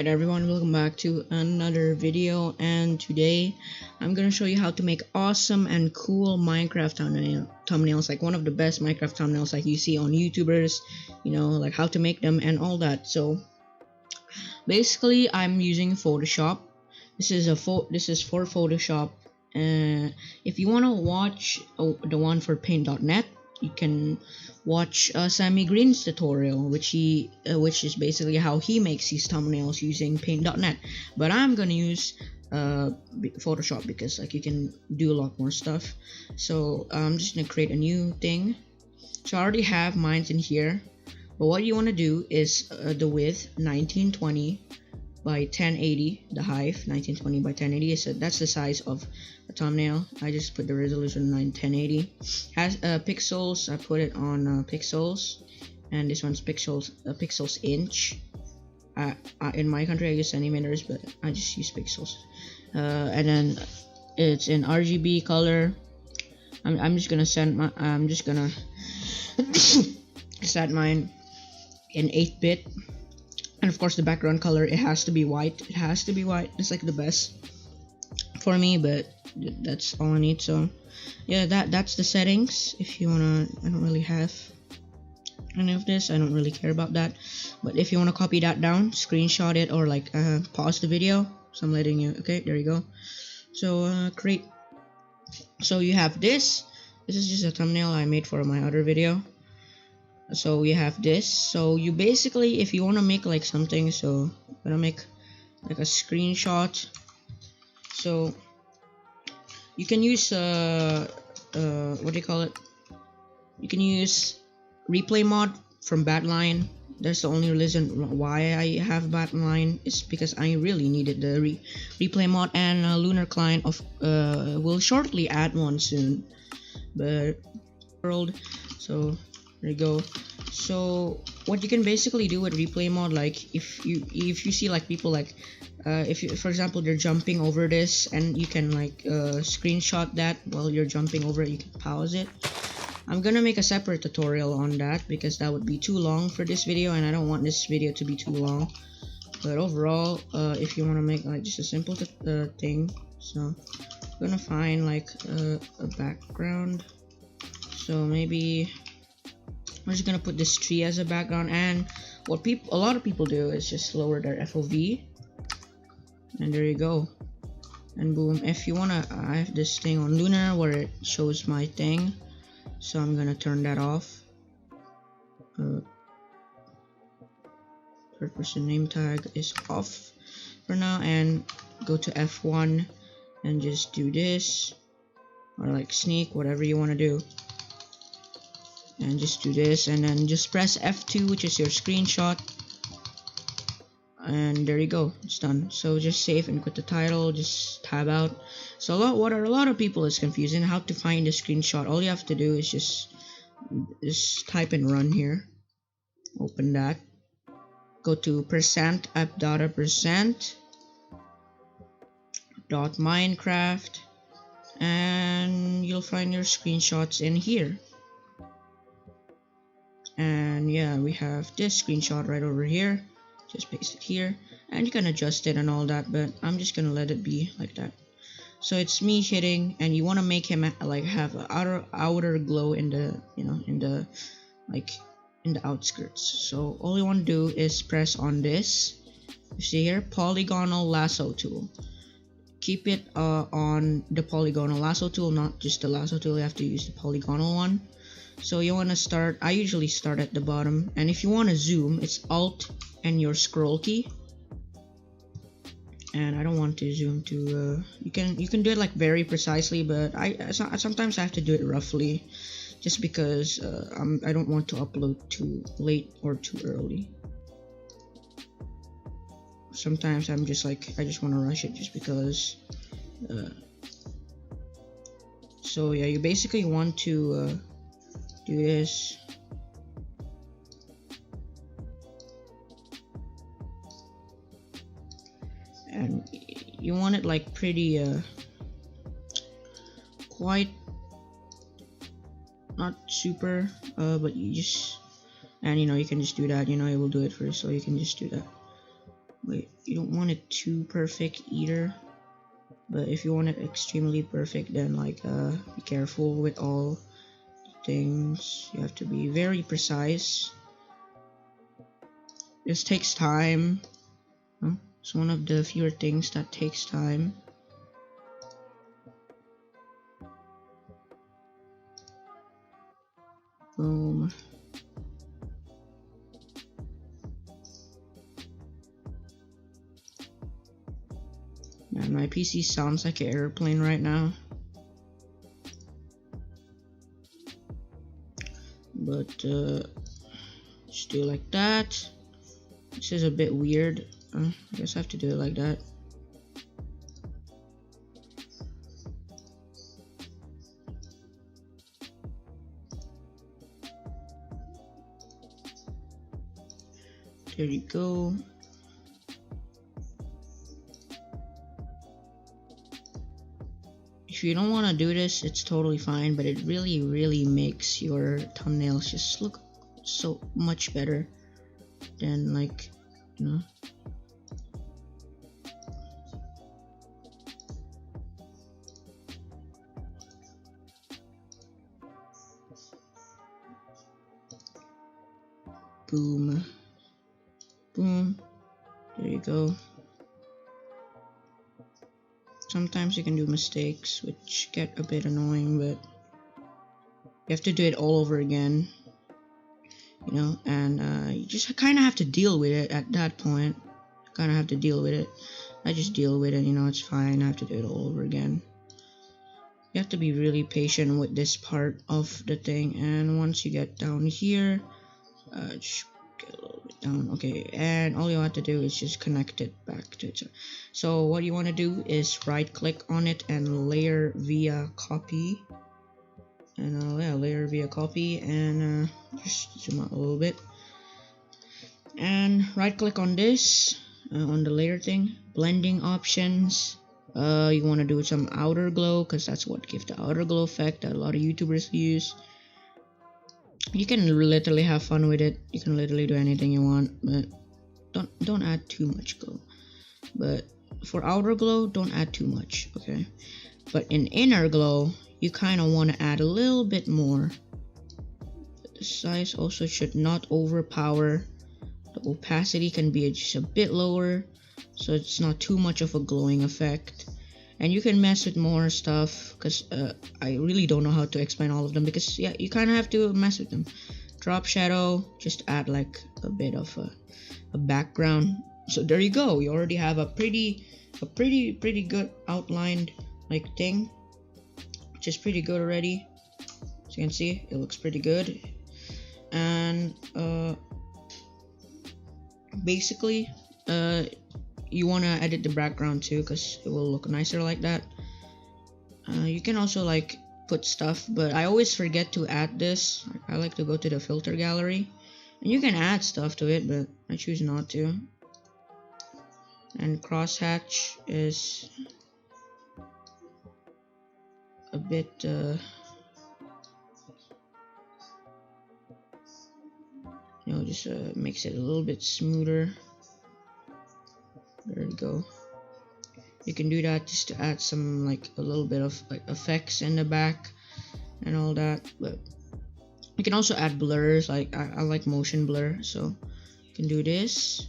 Hey everyone, welcome back to another video, and today I'm gonna show you how to make awesome and cool Minecraft thumbnails, like one of the best Minecraft thumbnails like you see on YouTubers, like how to make them and all that. So basically I'm using Photoshop. This is for Photoshop. If you want to watch the one for paint.net, you can watch Sammy Green's tutorial, which is basically how he makes his thumbnails using paint.net. But I'm gonna use Photoshop because like you can do a lot more stuff. So I'm just gonna create a new thing. So I already have mine in here, but what you want to do is the width 1920 by 1080, the height 1920 by 1080. So that's the size of a thumbnail. I just put the resolution 1080. Has pixels, I put it on pixels, and this one's pixels inch. In my country I use centimeters, but I just use pixels. And then it's in RGB color. I'm just gonna set mine in 8-bit. And of course the background color, it has to be white. It's like the best for me, but that's all I need. So yeah, that's the settings. If you wanna, I don't really have any of this, I don't really care about that, but if you want to copy that down, screenshot it, or like pause the video. So I'm letting you, okay, there you go. So create. So you have this is just a thumbnail I made for my other video. So we have this. So you basically, if you want to make like something, so I'm gonna make like a screenshot. So you can use what do you call it, you can use replay mod from Batline. That's the only reason why I have Batline, is because I really needed the replay mod, and Lunar Client will shortly add one soon, but world. So there you go. So what you can basically do with replay mod, like if you see like people like if you, for example, they're jumping over this, and you can like screenshot that while you're jumping over it, you can pause it. I'm gonna make a separate tutorial on that because that would be too long for this video, and I don't want this video to be too long. But overall, if you want to make like just a simple thing, so I'm gonna find like a background. So maybe I'm just gonna put this tree as a background, and what a lot of people do is just lower their FOV, and there you go, and boom. If you wanna, I have this thing on Lunar where it shows my thing, so I'm gonna turn that off. Third person name tag is off for now, and go to F1 and just do this, or like sneak, whatever you want to do, and just do this, and then just press F2, which is your screenshot, and there you go, it's done. So just save and quit the title, just tab out. So a lot of people is confusing how to find the screenshot. All you have to do is just type and run here, open that, go to %app.percent.minecraft, and you'll find your screenshots in here. And yeah, we have this screenshot right over here. Just paste it here, and you can adjust it and all that, but I'm just gonna let it be like that. So it's me hitting, and you want to make him like have an outer glow in the in the outskirts. So all you want to do is press on this, you see here, polygonal lasso tool. Keep it on the polygonal lasso tool, not just the lasso tool. You have to use the polygonal one. So you want to start, I usually start at the bottom, and if you want to zoom, it's Alt and your scroll key. And I don't want to zoom to you can do it like very precisely, but sometimes I have to do it roughly, just because I don't want to upload too late or too early. Sometimes I'm just like, I just want to rush it just because so yeah, you basically want to do this. And you want it like pretty quite not super, but you just, and you can just do that, it will do it first, so you can just do that. Wait, you don't want it too perfect either. But if you want it extremely perfect, then like be careful with all things. You have to be very precise. This takes time. It's one of the fewer things that takes time. Boom. Man, my PC sounds like an airplane right now. But just do it like that. This is a bit weird. I guess I have to do it like that. There you go. If you don't want to do this, it's totally fine, but it really makes your thumbnails just look so much better than, like, you know. Boom. Boom. There you go. Sometimes you can do mistakes, which get a bit annoying, but you have to do it all over again, you know, and you just kind of have to deal with it at that point. Kind of have to deal with it. I just deal with it, you know, it's fine. I have to do it all over again. You have to be really patient with this part of the thing, and once you get down here, just get a little bit down. Okay, and all you have to do is just connect it back to it. So what you want to do is right click on it and layer via copy, and yeah, layer via copy, and just zoom out a little bit, and right click on this on the layer thing, blending options. You want to do some outer glow, because that's what gives the outer glow effect that a lot of YouTubers use. You can literally have fun with it. You can literally do anything you want, but don't add too much glow. But for outer glow, don't add too much, okay? But in inner glow, you kind of want to add a little bit more. The size also should not overpower. The opacity can be just a bit lower, so it's not too much of a glowing effect. And you can mess with more stuff, because I really don't know how to explain all of them, because yeah, you kind of have to mess with them. Drop shadow, just add like a bit of a background. So there you go. You already have a pretty good outlined like thing, which is pretty good already. As you can see, it looks pretty good. And basically, you want to edit the background too, because it will look nicer like that. You can also like put stuff, but I always forget to add this. I like to go to the filter gallery, and you can add stuff to it, but I choose not to. And crosshatch is a bit you know, just makes it a little bit smoother. There we go. You can do that just to add some like a little bit of like effects in the back and all that. But you can also add blurs. Like I like motion blur, so you can do this.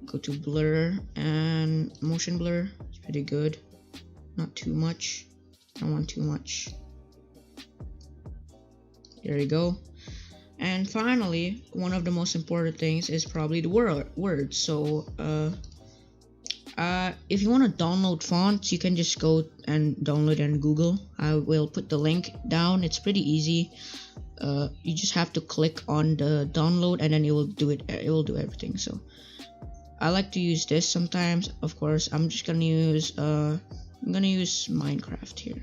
Go to blur and motion blur. It's pretty good. Not too much. I don't want too much. There you go. And finally, one of the most important things is probably the words. So if you want to download fonts, you can just go and download it in Google. I will put the link down. It's pretty easy. You just have to click on the download, and then it will do it. It will do everything. So I like to use this sometimes. Of course, I'm just gonna use Minecraft here.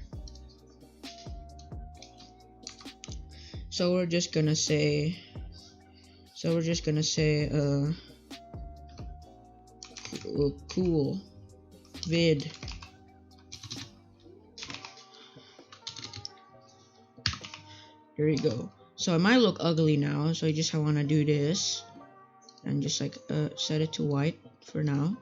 So we're just gonna say cool vid. There you go. So it might look ugly now, so I just want to do this and just like set it to white for now.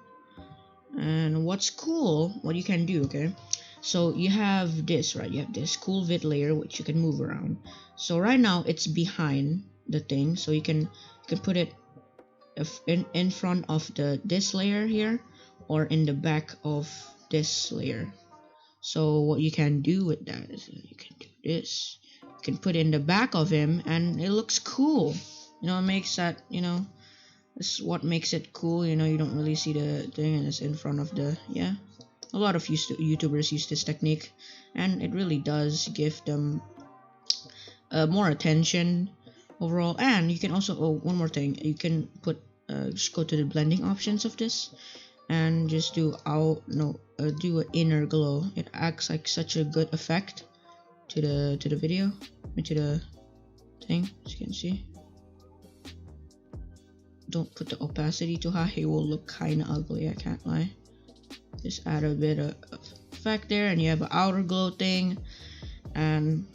And what's cool, what you can do, okay, so you have this, right? You have this cool vid layer which you can move around. So right now it's behind the thing, so you can put it in front of this layer here, or in the back of this layer. So what you can do with that is you can do this. You can put it in the back of him, and it looks cool. You know, it makes that, you know, this is what makes it cool. You know, you don't really see the thing, and it's in front of the, yeah. A lot of YouTubers use this technique, and it really does give them more attention overall. And you can also, oh, one more thing, you can put just go to the blending options of this, and just do do an inner glow. It acts like such a good effect to the video, to the thing, as you can see. Don't put the opacity too high, it will look kinda ugly, I can't lie. Just add a bit of effect there, and you have an outer glow thing. And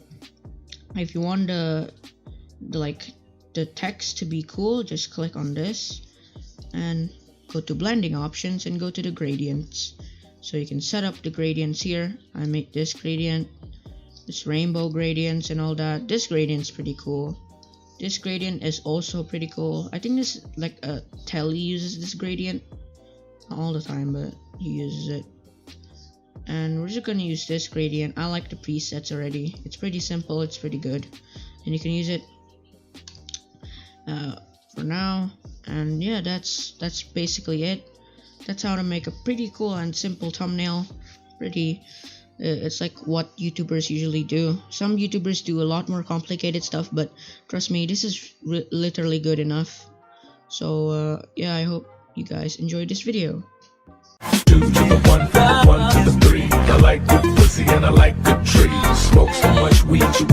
if you want the text to be cool, just click on this and go to blending options and go to the gradients. So you can set up the gradients here. I make this gradient, this rainbow gradients and all that. This gradient's pretty cool. This gradient is also pretty cool. I think this, like, Telly uses this gradient, not all the time, but he uses it. And we're just gonna use this gradient. I like the presets already. It's pretty simple, it's pretty good, and you can use it for now. And yeah, that's basically it. That's how to make a pretty cool and simple thumbnail. Pretty it's like what YouTubers usually do. Some YouTubers do a lot more complicated stuff, but trust me, this is literally good enough. So yeah, I hope you guys enjoyed this video. 2 to the 1, 1